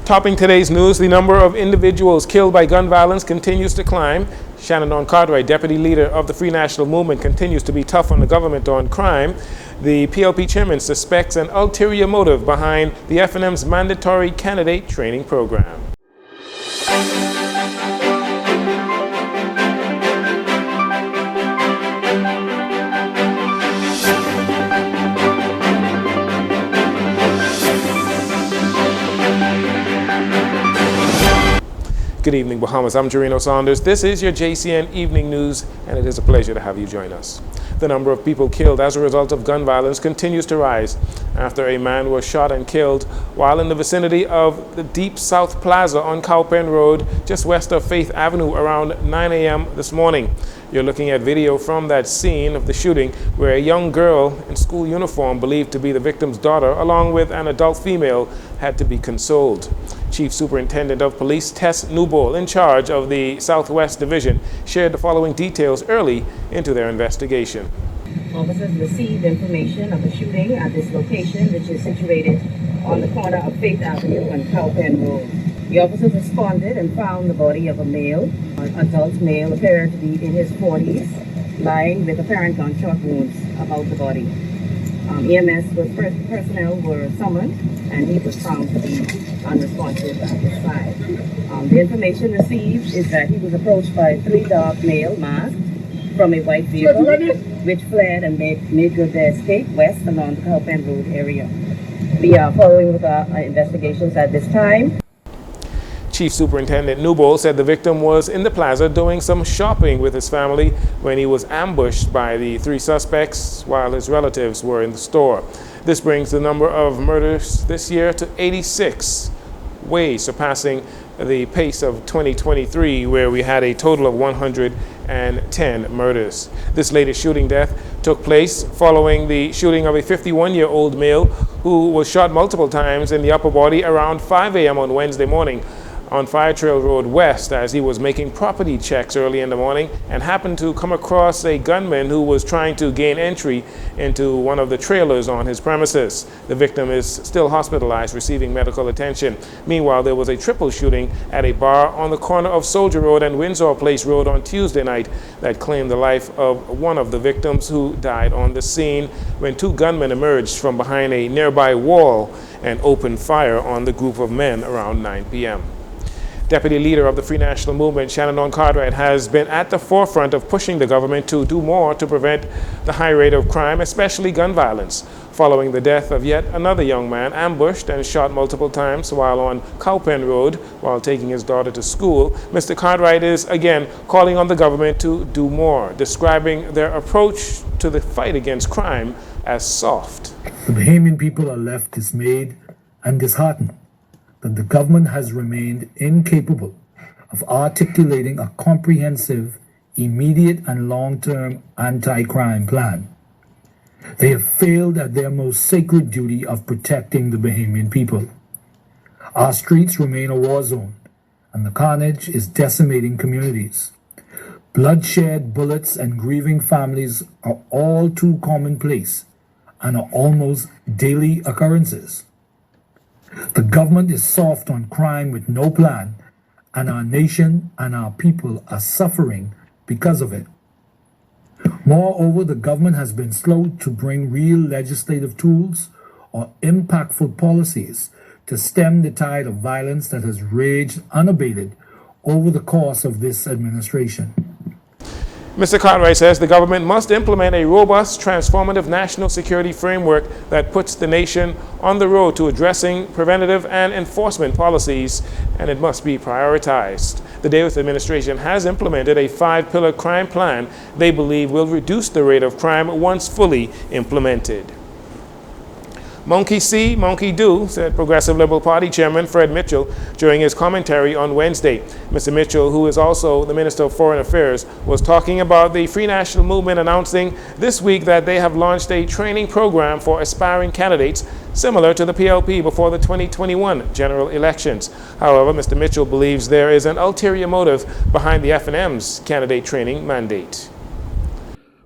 Topping today's news, the number of individuals killed by gun violence continues to climb. Shannon Cartwright, deputy leader of the Free National Movement, continues to be tough on the government on crime. The PLP chairman suspects an ulterior motive behind the FNM's mandatory candidate training program. Good evening, Bahamas. I'm Jarino Saunders. This is your JCN Evening News, and it is a pleasure to have you join us. The number of people killed as a result of gun violence continues to rise after a man was shot and killed while in the vicinity of the Deep South Plaza on Cowpen Road, just west of Faith Avenue, around 9 a.m. this morning. You're looking at video from that scene of the shooting where a young girl in school uniform, believed to be the victim's daughter, along with an adult female, had to be consoled. Chief Superintendent of Police Tess Newbold, in charge of the Southwest Division, shared the following details early into their investigation. Officers received information of a shooting at this location, which is situated on the corner of Faith Avenue and Cowpen Road. The officers responded and found the body of a male, an adult male, appeared to be in his 40s, lying with apparent gunshot wounds about the body. EMS personnel were summoned, and he was found to be unresponsive at this time. The information received is that he was approached by 3 dark male masked from a white vehicle, which fled and made good their escape west along the Cowpen Road area. We are following with our investigations at this time. Chief Superintendent Newbold said the victim was in the plaza doing some shopping with his family when he was ambushed by the 3 suspects while his relatives were in the store. This brings the number of murders this year to 86, way surpassing the pace of 2023, where we had a total of 110 murders. This latest shooting death took place following the shooting of a 51-year-old male who was shot multiple times in the upper body around 5 a.m. on Wednesday morning on Fire Trail Road West as he was making property checks early in the morning and happened to come across a gunman who was trying to gain entry into one of the trailers on his premises. The victim is still hospitalized, receiving medical attention. Meanwhile, there was a triple shooting at a bar on the corner of Soldier Road and Windsor Place Road on Tuesday night that claimed the life of one of the victims, who died on the scene when 2 gunmen emerged from behind a nearby wall and opened fire on the group of men around 9 p.m. Deputy leader of the Free National Movement, Shannon Cartwright, has been at the forefront of pushing the government to do more to prevent the high rate of crime, especially gun violence, following the death of yet another young man ambushed and shot multiple times while on Cowpen Road while taking his daughter to school. Mr. Cartwright is again calling on the government to do more, describing their approach to the fight against crime as soft. The Bahamian people are left dismayed and disheartened that the government has remained incapable of articulating a comprehensive, immediate and long-term anti-crime plan. They have failed at their most sacred duty of protecting the Bahamian people. Our streets remain a war zone, and the carnage is decimating communities. Bloodshed, bullets, and grieving families are all too commonplace and are almost daily occurrences. The government is soft on crime with no plan, and our nation and our people are suffering because of it. Moreover, the government has been slow to bring real legislative tools or impactful policies to stem the tide of violence that has raged unabated over the course of this administration. Mr. Cartwright says the government must implement a robust, transformative national security framework that puts the nation on the road to addressing preventative and enforcement policies, and it must be prioritized. The Davis administration has implemented a 5-pillar crime plan they believe will reduce the rate of crime once fully implemented. Monkey see, monkey do, said Progressive Liberal Party Chairman Fred Mitchell during his commentary on Wednesday. Mr. Mitchell, who is also the Minister of Foreign Affairs, was talking about the Free National Movement announcing this week that they have launched a training program for aspiring candidates similar to the PLP before the 2021 general elections. However, Mr. Mitchell believes there is an ulterior motive behind the FNM's candidate training mandate.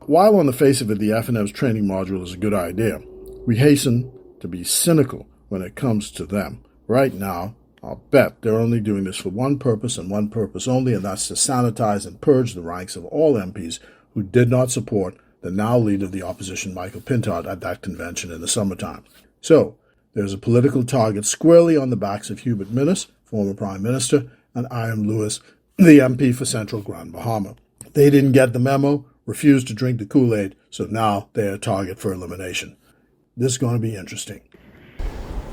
While on the face of it, the FNM's training module is a good idea, we hasten to be cynical when it comes to them. Right now, I'll bet they're only doing this for one purpose and one purpose only, and that's to sanitize and purge the ranks of all MPs who did not support the now leader of the opposition, Michael Pintard, at that convention in the summertime. So, there's a political target squarely on the backs of Hubert Minnis, former Prime Minister, and Ian Lewis, the MP for Central Grand Bahama. They didn't get the memo, refused to drink the Kool-Aid, so now they're a target for elimination. This is going to be interesting.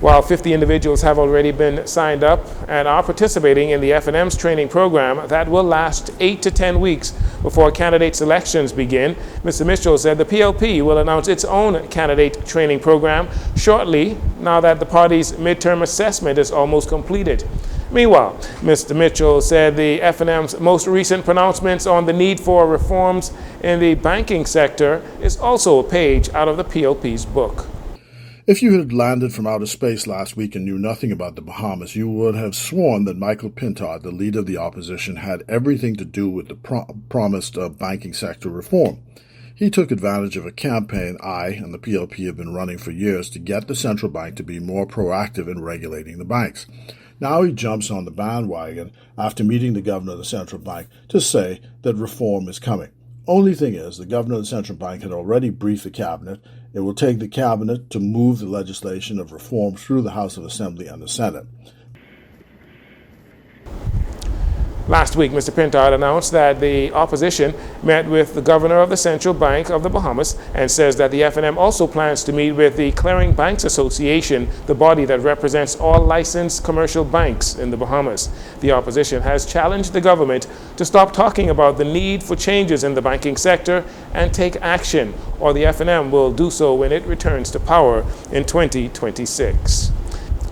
While 50 individuals have already been signed up and are participating in the F&M's training program that will last 8 to 10 weeks before candidate selections begin, Mr. Mitchell said the PLP will announce its own candidate training program shortly, now that the party's midterm assessment is almost completed. Meanwhile, Mr. Mitchell said the F&M's most recent pronouncements on the need for reforms in the banking sector is also a page out of the PLP's book. If you had landed from outer space last week and knew nothing about the Bahamas, you would have sworn that Michael Pintard, the leader of the opposition, had everything to do with the promised banking sector reform. He took advantage of a campaign I and the PLP have been running for years to get the central bank to be more proactive in regulating the banks. Now he jumps on the bandwagon after meeting the governor of the central bank to say that reform is coming. Only thing is, the governor of the central bank had already briefed the cabinet. It will take the cabinet to move the legislation of reform through the House of Assembly and the Senate. Last week, Mr. Pintard announced that the opposition met with the governor of the Central Bank of the Bahamas and says that the F&M also plans to meet with the Clearing Banks Association, the body that represents all licensed commercial banks in the Bahamas. The opposition has challenged the government to stop talking about the need for changes in the banking sector and take action, or the F&M will do so when it returns to power in 2026.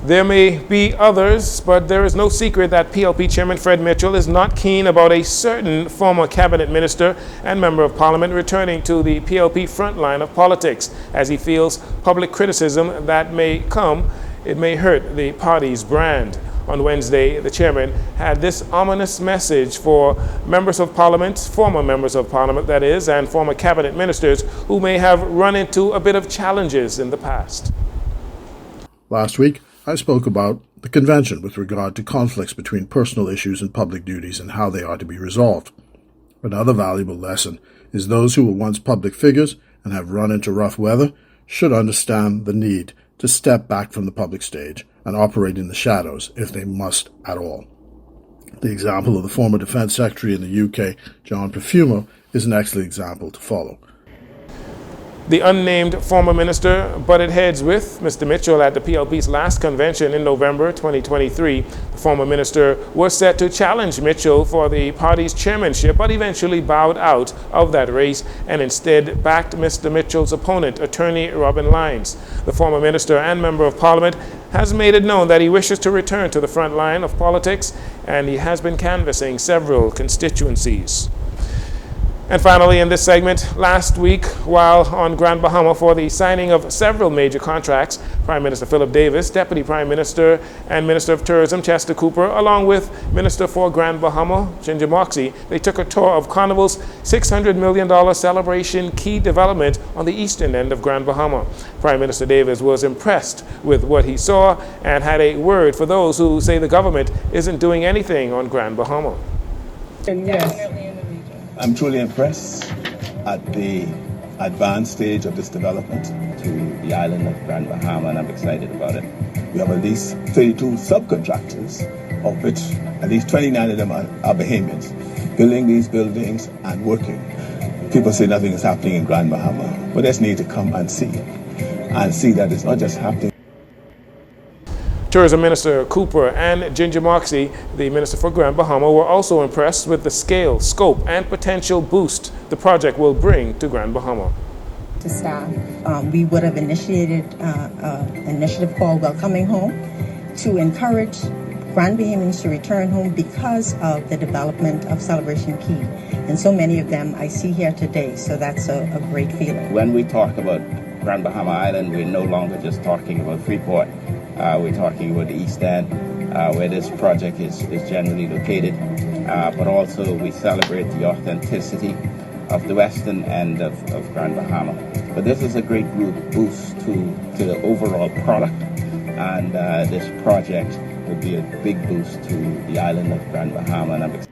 There may be others, but there is no secret that PLP Chairman Fred Mitchell is not keen about a certain former cabinet minister and member of parliament returning to the PLP front line of politics, as he feels public criticism that may come, it may hurt the party's brand. On Wednesday, the chairman had this ominous message for members of parliament, former members of parliament that is, and former cabinet ministers who may have run into a bit of challenges in the past. Last week, I spoke about the convention with regard to conflicts between personal issues and public duties and how they are to be resolved. Another valuable lesson is those who were once public figures and have run into rough weather should understand the need to step back from the public stage and operate in the shadows if they must at all. The example of the former Defence Secretary in the UK, John Perfumo, is an excellent example to follow. The unnamed former minister butted heads with Mr. Mitchell at the PLP's last convention in November 2023. The former minister was set to challenge Mitchell for the party's chairmanship, but eventually bowed out of that race and instead backed Mr. Mitchell's opponent, attorney Robin Lyons. The former minister and member of parliament has made it known that he wishes to return to the front line of politics, and he has been canvassing several constituencies. And finally, in this segment, last week, while on Grand Bahama for the signing of several major contracts, Prime Minister Philip Davis, Deputy Prime Minister and Minister of Tourism Chester Cooper, along with Minister for Grand Bahama, Ginger Moxie, they took a tour of Carnival's $600 million celebration key development on the eastern end of Grand Bahama. Prime Minister Davis was impressed with what he saw and had a word for those who say the government isn't doing anything on Grand Bahama. Yes. I'm truly impressed at the advanced stage of this development to the island of Grand Bahama, and I'm excited about it. We have at least 32 subcontractors, of which at least 29 of them are Bahamians, building these buildings and working. People say nothing is happening in Grand Bahama, but they just need to come and see that it's not just happening. Tourism Minister Cooper and Ginger Moxie, the Minister for Grand Bahama, were also impressed with the scale, scope, and potential boost the project will bring to Grand Bahama. To staff, we would have initiated an initiative called Welcoming Home to encourage Grand Bahamians to return home because of the development of Celebration Key. And so many of them I see here today, so that's a great feeling. When we talk about Grand Bahama Island, we're no longer just talking about Freeport. We're talking about the East End, where this project is generally located, but also we celebrate the authenticity of the western end of Grand Bahama. But this is a great boost to the overall product, and this project would be a big boost to the island of Grand Bahama, and I'm excited.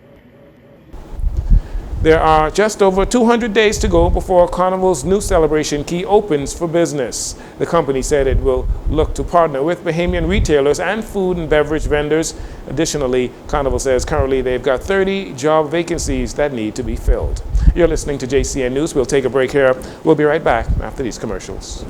There are just over 200 days to go before Carnival's new celebration key opens for business. The company said it will look to partner with Bahamian retailers and food and beverage vendors. Additionally, Carnival says currently they've got 30 job vacancies that need to be filled. You're listening to JCN News. We'll take a break here. We'll be right back after these commercials.